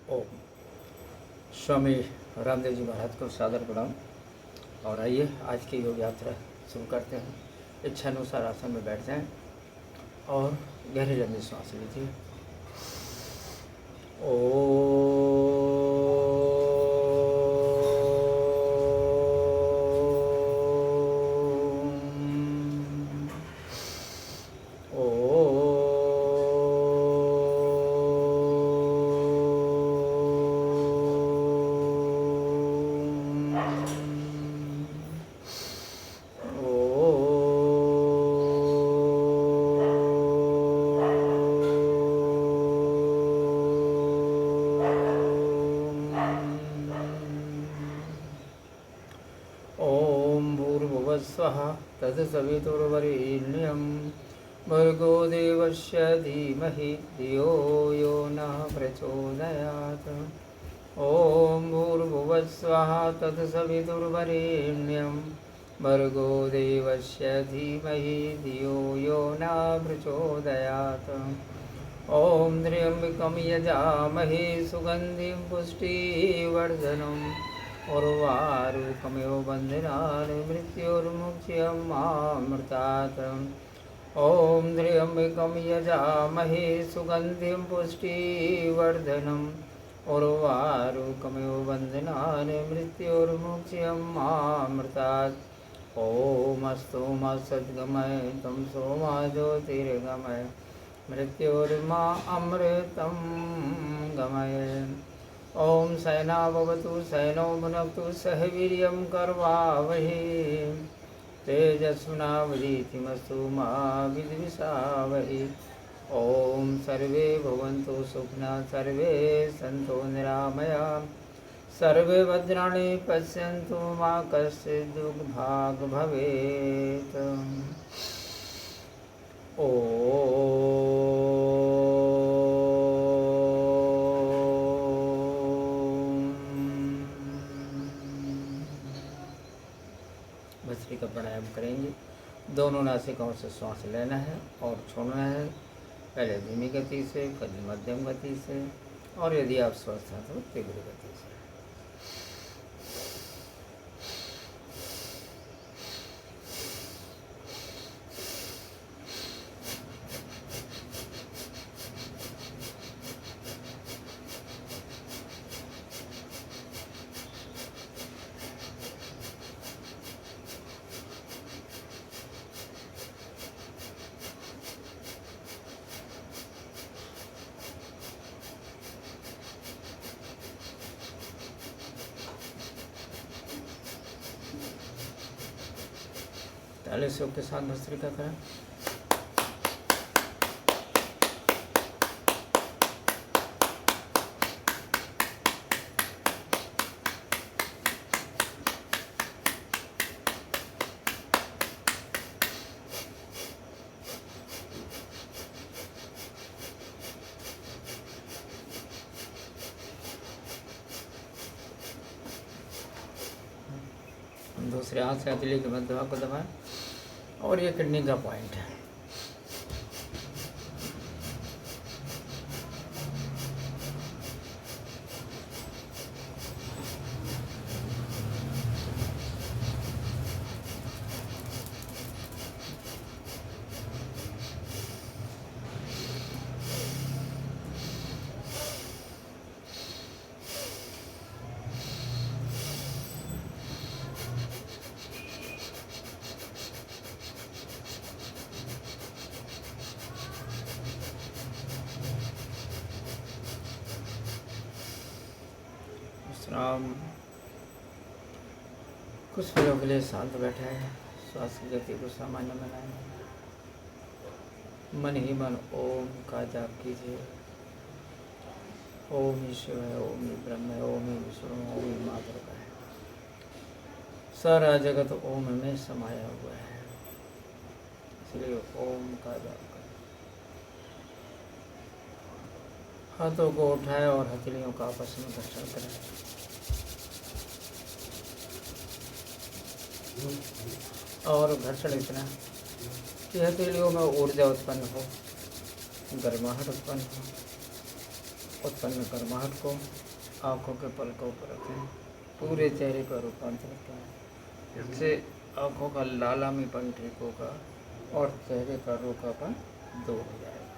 ओम। स्वामी रामदेव जी महाराज को सादर प्रणाम। और आइए आज की योग यात्रा शुरू करते हैं। इच्छानुसार आसन में बैठ जाएं और गहरी लंबी सांस लीजिए। स्वः तत्सवितुर्वरेण्यं भर्गो देवस्य धीमहि धियो यो नः प्रचोदयात्। ॐ भूर्भुवस्वः तत्सवितुर्वरेण्यं भर्गो देवस्य धीमहि धियो यो नः प्रचोदयात्। ॐ त्र्यम्बकं यजामहे सुगन्धिं पुष्टिवर्धनम् उर्वारुकमिव बन्धनान् मृत्युर्मुक्त्यमामृतात्। ॐ त्र्यम्बकं यजामहे सुगन्धिं पुष्टिवर्धनम् उर्वारुकमिव बन्धनान् मृत्युर्मुक्त्यमामृतात्। ॐ अस्तु मा सद्गमय तं सोमा ज्योतिर्गमय मृत्युर्मा अमृतं गमय। ॐ सहना भवतु सहनौ भुनक्तु सह वीर्यं करवावहे तेजस्विनावधीतमस्तु मा विद्विषावहे। ॐ सर्वे भवन्तु सुखिनः सर्वे सन्तु निरामयाः सर्वे भद्राणि पश्यन्तु मा कश्चित् दुर्भाग् भवेत्। भस्त्रिका का प्राणायाम करेंगे। दोनों नासिकाओं से श्वास लेना है और छोड़ना है। पहले धीमी गति से, फिर मध्यम गति से, और यदि आप स्वस्थ हैं तो तीव्र गति से। ताली से के साथ भस्त्रिका करें। दूसरे हाथ से हथेली के मध्य भाग को दबाएं और ये किडनी का पॉइंट है। विश्राम। कुछ पलों के लिए शांत बैठे हैं। श्वास की गति को सामान्य बनाएं। मन ही मन ओम का जाप कीजिए। ओम ही शिव है, ओम ही ब्रह्म है, ओम ही विष्णु है, ओम ही माँ दुर्गा है। सारा जगत ओम में समाया हुआ है, इसलिए ओम का जाप करें। हाथों को उठाएं और हथेलियों का आपस में घर्षण करें। और घर्षण इतना कि हथेलियों में ऊर्जा उत्पन्न हो, गर्माहट उत्पन्न हो। उत्पन्न गर्माहट को आँखों के पलकों पर रखें, पूरे चेहरे पर रूपांतरित करें। इससे आँखों का लालामीपन ठीक होगा और चेहरे का रूखापन दूर हो जाएगा।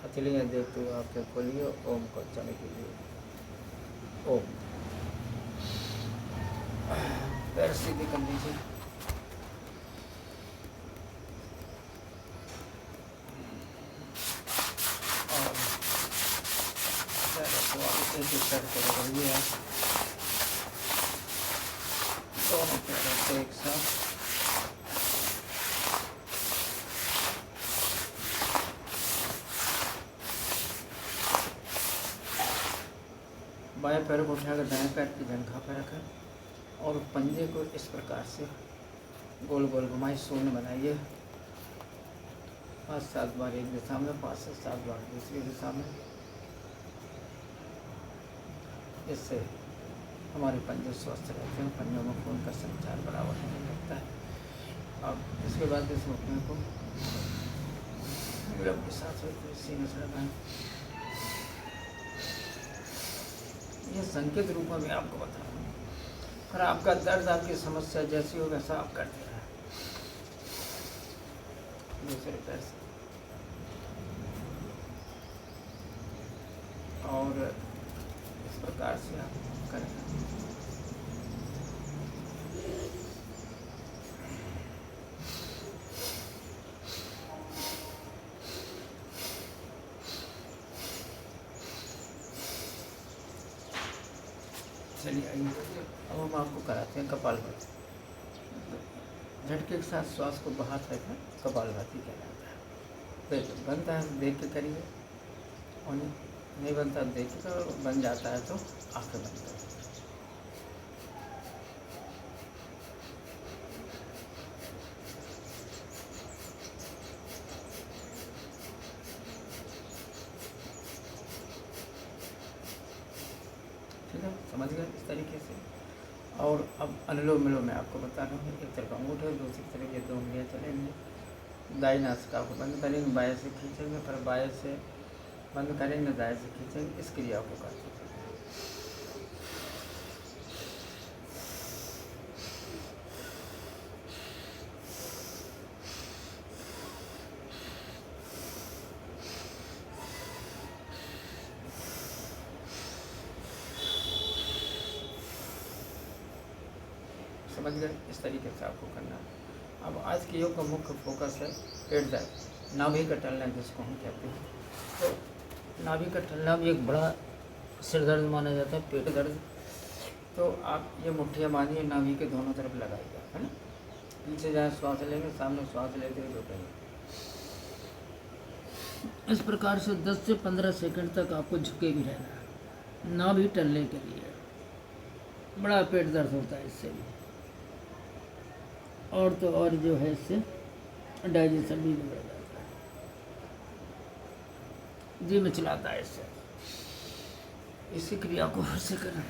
हथेलियाँ देखते हुए आपके खोलिए, ओम को उच्चारण कीजिए। ओम। पैर सीधे कर लीजिए। दोनों पैरों को एक साथ बाएं पैर को उठाकर दाएं पैर की जंघा पर रखें और पंजे को इस प्रकार से गोल गोल घुमाई, शून्य बनाइए। 5-7 बार एक दिशा में, 5 से 7 बार दूसरी दिशा में। इससे हमारे पंजे स्वस्थ रहते हैं, पंजों में खून का संचार बराबर होने लगता है। अब इसके बाद इस घुटने को लंबी सांस सीने से लगाएं। ये संकेत रूप में आपको बता रहा हूँ। और आपका दर्द, आपकी समस्या जैसी हो वैसा आप करते हैं। दूसरे पैर से और इस प्रकार से आप करें। चलिए आइए, अब हम आपको कराते हैं कपालभाति। झटके के साथ श्वास को बाहर फेंकना कपालभाति कहलाता है। फिर बनता है देख के करिए, और नहीं बनता देख के, तो बन जाता है तो आंखें बंद करिए। ठीक है, समझ गए इस तरीके से। और अब अनुलोम विलोम मैं आपको बता रहा हूँ। एक तरफ अंगूठे, दूसरी तरफ ये 2 उंगलियाँ चलेंगी। दाई नासिका को बंद करेंगे, बाएं से खींचेंगे, फिर बाएं से बंद करेंगे, दाएं से खींचेंगे। इस क्रिया को करते हैं। समझ गए, इस तरीके से आपको करना है। अब आज के योग का मुख्य फोकस है पेट दर्द, नाभि का टलना जिसको हम कहते हैं। तो नाभि का टलना भी एक बड़ा सिर दर्द माना जाता है, पेट दर्द। तो आप ये मुट्ठियाँ मानिए, नाभि के दोनों तरफ लगाइए, है ना। पीछे जहाँ श्वास लेंगे, सामने श्वास लेते हुए रुकेंगे। इस प्रकार से 10 से 15 सेकंड तक आपको झुके भी रहना है, नाभि टलने के लिए। बड़ा पेट दर्द होता है इससे भी, और तो और जो है इससे डाइजेशन भी बिगड़ जाता है, जी मिचलाता है इससे। इसी क्रिया को फिर से करें।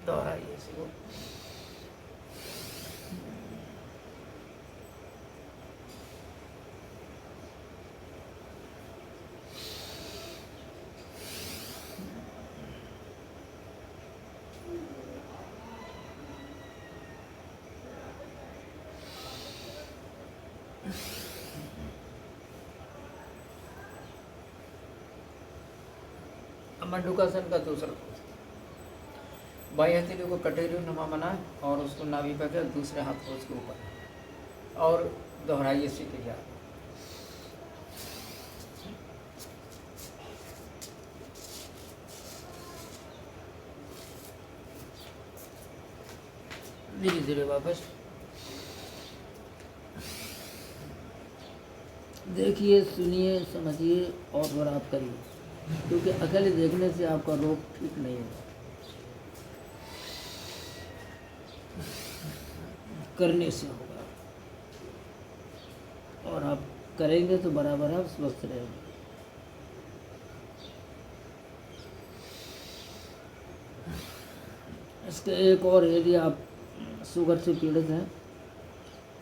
दोहराइए इसी को। मंडूकासन का दूसरा पोज, बाएं हथेली को कटेरी नुमा बनाए और उसको नाभि पर के दूसरे हाथ को उसके ऊपर, और दोहराइए इसी क्रिया। धीरे धीरे वापस देखिए, सुनिए, समझिए और फिर आप करिए, क्योंकि अकेले देखने से आपका रोग ठीक नहीं है, करने से होगा। और आप करेंगे तो बराबर आप स्वस्थ रहेंगे। इसके एक और, यदि आप शुगर से पीड़ित हैं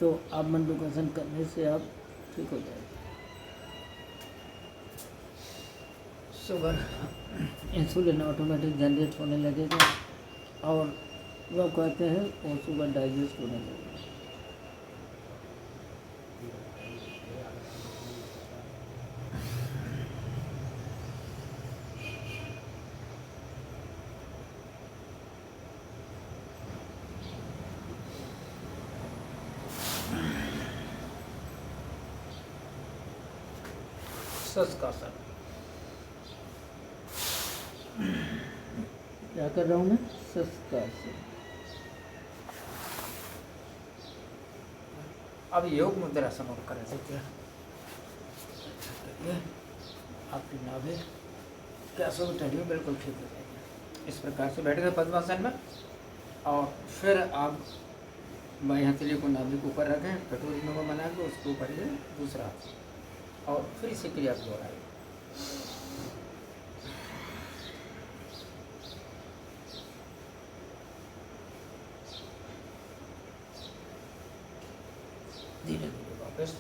तो आप मंडूकासन करने से आप ठीक हो जाएगी। शुगर इंसुलिन ऑटोमेटिक जनरेट होने लगेगा और वो कहते हैं वो शुगर डाइजेस्ट होने लगेगा। सस्कासन क्या कर रहा हूँ मैं? सस्कासन। अब योग मुद्रा समूह करें देखिए आपकी नाभि क्या सब टहली बिल्कुल ठीक हो जाएगी। इस प्रकार से बैठ गए पद्मासन में और फिर आप बाएं हथेली को नाभि के ऊपर रखें, कटोरी में बना के उसके ऊपर ये दूसरा हाथ और फिर इसी क्रिया को दोहराइए। धीरे धीरे वापस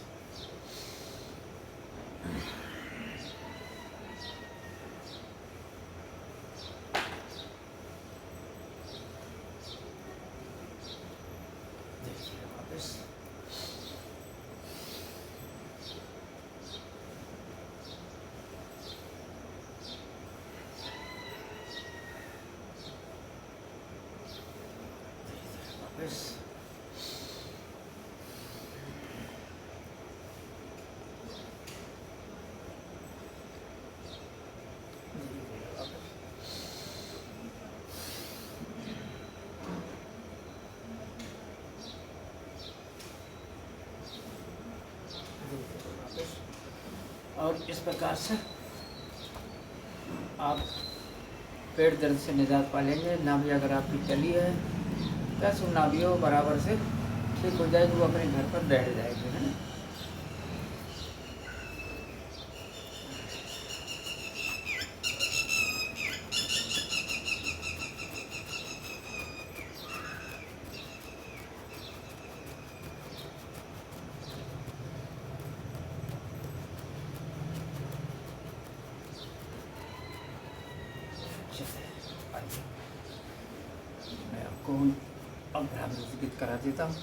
और इस प्रकार से आप पेट दर्द से निजात पा लेंगे। नाभि अगर आपकी चली है दस नाभियों बराबर से ठीक हो जाएगी, वो अपने घर पर बैठ जाएगी, है ना। मैं आपको अब भ्रामरी गीत करा देता हूँ।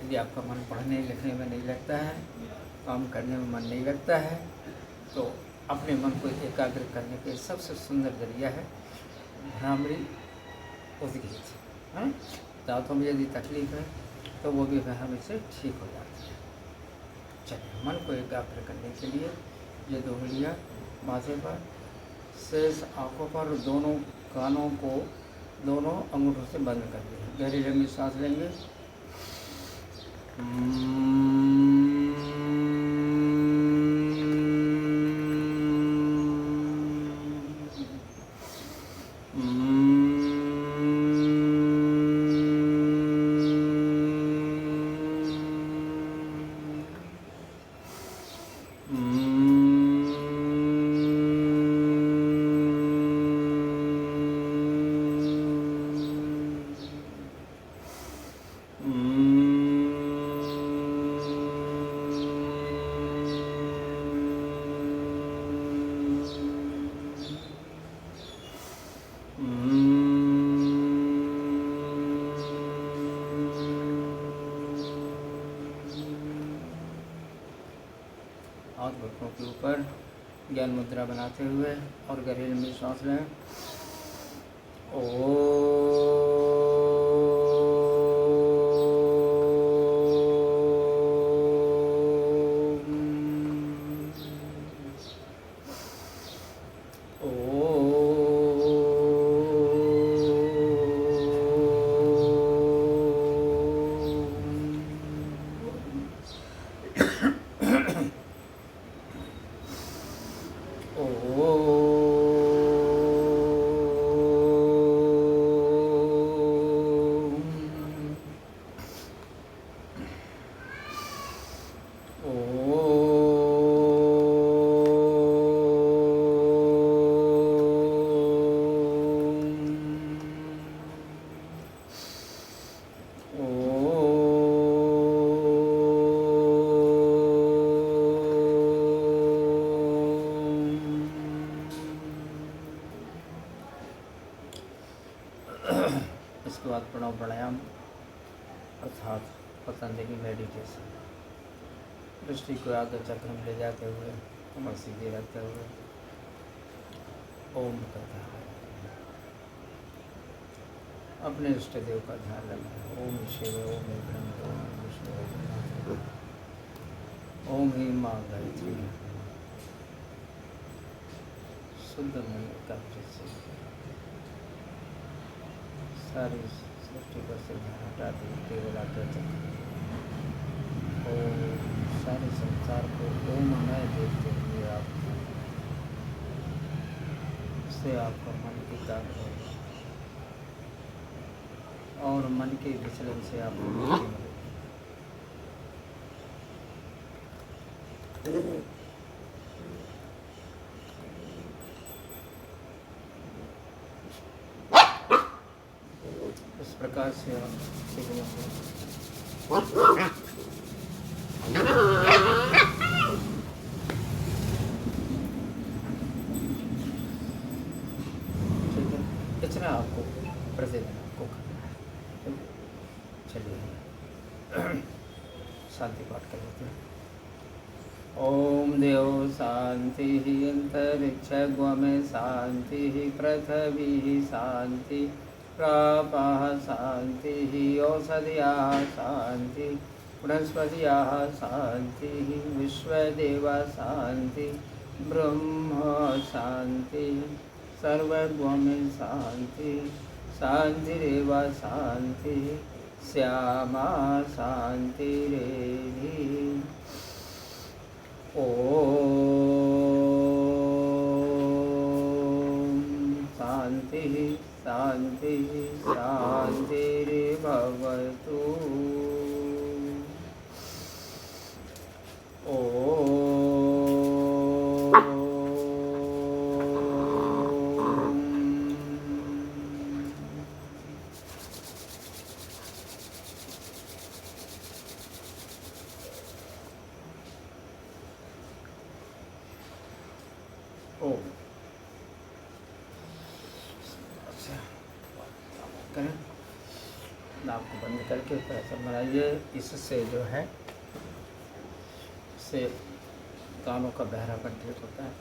यदि आपका मन पढ़ने लिखने में नहीं लगता है, काम करने में मन नहीं लगता है, तो अपने मन को एकाग्र करने के सबसे सुंदर जरिया है भ्रामरी उद्गीत। हाँ, दांतों में यदि तकलीफ है तो वो भी भ्रामरी से ठीक हो जाती है। चलिए, मन को एकाग्र करने के लिए ये दो उंगलियाँ माथे पर, शेष आँखों पर, दोनों कानों को दोनों अंगूठों से बंद कर दें। गहरी लंबी सांस लेंगे। हाथ घुटनों के ऊपर ज्ञान मुद्रा बनाते हुए और गहरी लंबी सांस लें। बाद प्रणव प्राणायाम अर्थात पतंजलि मेडिटेशन। दृष्टि को आगे चक्र में ले जाते हुए कमर सीधे रखते हुए ओम करता है। अपने इष्ट देव का ध्यान रखना है। ओम शिव, ओम ब्रह्म, ओम विष्णु, ओम ही माँ गायत्री। शुद्ध मन का दृश्य सारी सृष्टि पर से ध्यान हटा दी, केवल आकर ओम सारे संसार को ओममय देखते हुए आप से आपका मन एकाग्र होगा और मन के विचलन से आपको मुक्ति मिलेगी। इस प्रकार से आप इतना आपको प्रतिदिन आपको करना है। चलिए शांति पाठ कर लेते हैं। ओम देव शांति अंतरिक्ष में शांति पृथ्वी शांति प्रापः शांति औषधयः शांति वनस्पतयः शांति विश्वदेव शांति ब्रह्म शांति सर्वगुण में शांति शांतिरेव शांति श्यामा शांतिरेधि। ओम शांति शांति शांतिर्भवतु। ओम करें नाक को बंद करके पैसा बनाइए। इससे जो है इससे कानों का बहरापन ठीक होता है।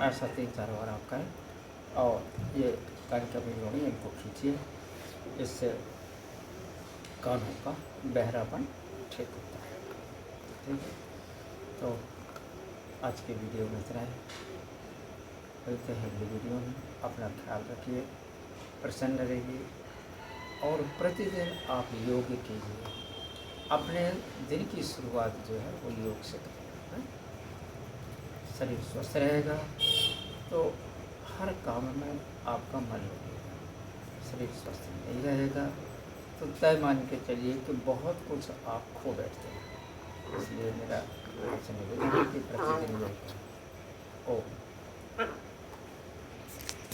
ऐसा 3-4 बार आप करें और ये कान का भी जोड़िए, इनको खींचिए। इससे कानों का बहरापन ठीक होता है। ठीक है, तो आज के वीडियो में इतना है। मिलते हैं अगली वीडियो में। अपना ख्याल रखिए, प्रसन्न रहिए और प्रतिदिन आप योग कीजिए। अपने दिन की शुरुआत जो है वो योग से करें। शरीर स्वस्थ रहेगा तो हर काम में आपका मन लगेगा। शरीर स्वस्थ नहीं रहेगा तो तय मान के चलिए कि बहुत कुछ आप खो बैठते हैं। इसलिए मेरा आपसे निवेदन है कि प्रतिदिन योग करें। ओम।